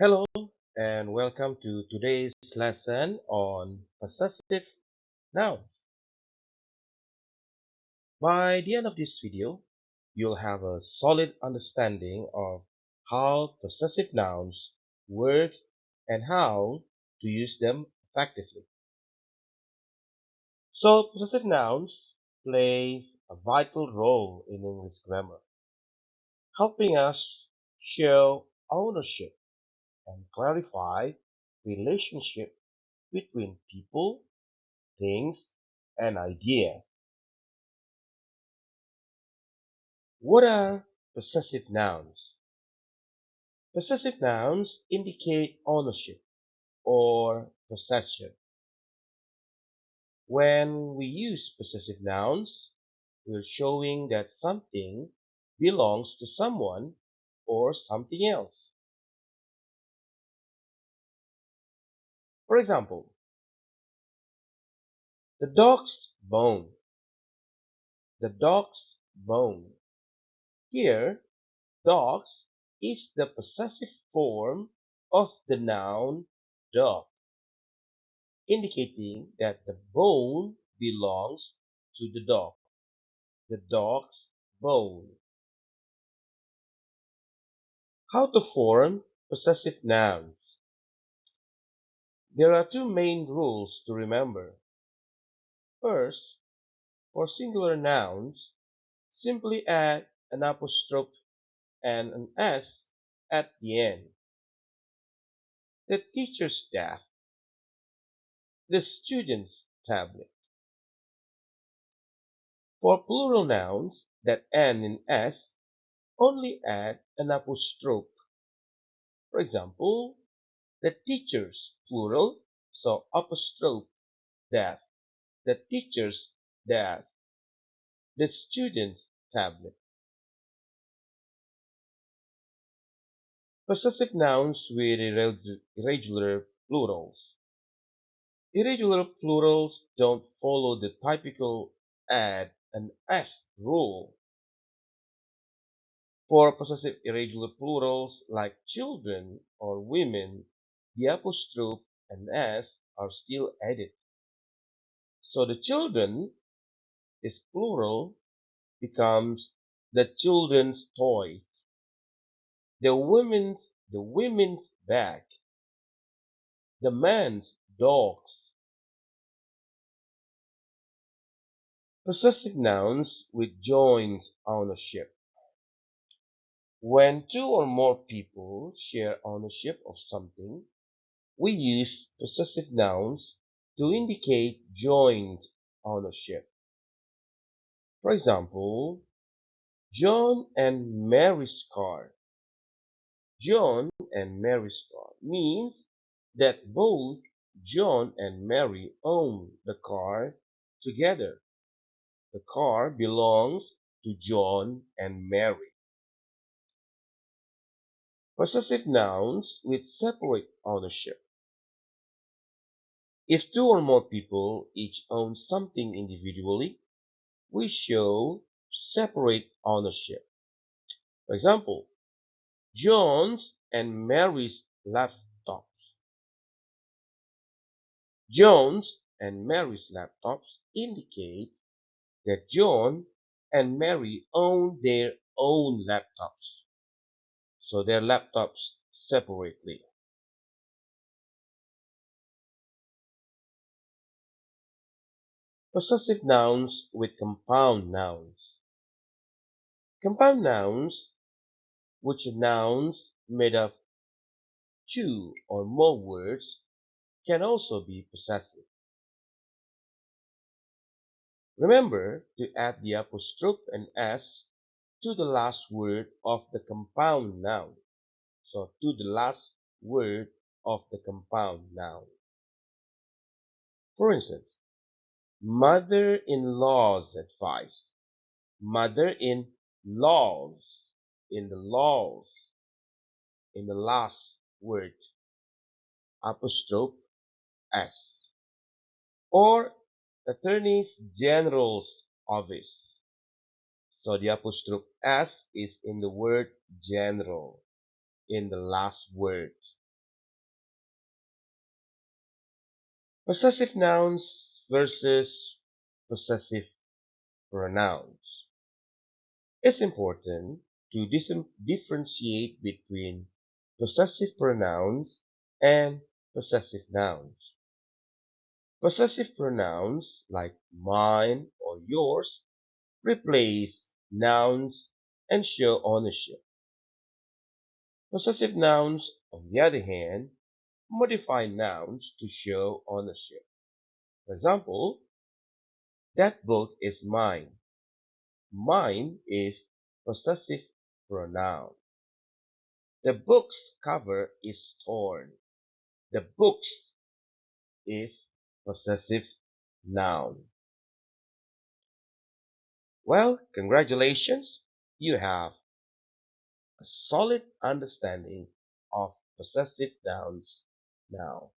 Hello and welcome to today's lesson on possessive nouns. By the end of this video, you'll have a solid understanding of how possessive nouns work and how to use them effectively. So, possessive nouns plays a vital role in English grammar, helping us show ownership and clarify relationship between people, things, and ideas. What are possessive nouns? Possessive nouns indicate ownership or possession. When we use possessive nouns, we're showing that something belongs to someone or something else. For example, the dog's bone. The dog's bone. Here, dogs is the possessive form of the noun dog, indicating that the bone belongs to the dog. The dog's bone. How to form possessive nouns? There are two main rules to remember. First, for singular nouns, simply add an apostrophe and an S at the end. The teacher's desk, the student's tablet. For plural nouns that end in S, only add an apostrophe. For example, the teachers, plural, so apostrophe desk, the teacher's desk, the student's tablet. Possessive nouns with irregular plurals. Irregular plurals don't follow the typical add an s rule. For possessive irregular plurals like children or women, the apostrophe and s are still added. So the children is plural becomes the children's toys, the women's bag, the man's dogs. Possessive nouns with joint ownership. When two or more people share ownership of something, we use possessive nouns to indicate joint ownership. For example, John and Mary's car. John and Mary's car means that both John and Mary own the car together. The car belongs to John and Mary. Possessive nouns with separate ownership. If two or more people each own something individually, we show separate ownership. For example, John's and Mary's laptops. John's and Mary's laptops indicate that John and Mary own their own laptops, so their laptops separately. Possessive nouns with compound nouns. Compound nouns, which are nouns made of two or more words, can also be possessive. Remember to add the apostrophe and s to the last word of the compound noun. So to the last word of the compound noun. For instance, mother-in-law's advice. Mother-in-laws. In the laws. In the last word. Apostrophe s. Or Attorney General's office. So the apostrophe s is in the word general in the last word. Possessive nouns versus possessive pronouns. It's important to differentiate between possessive pronouns and possessive nouns. Possessive pronouns like mine or yours replace nouns and show ownership. Possessive nouns, on the other hand, modify nouns to show ownership. For example, that book is mine. Mine is possessive pronoun. The book's cover is torn. The books is possessive noun. Well, congratulations. You have a solid understanding of possessive nouns now.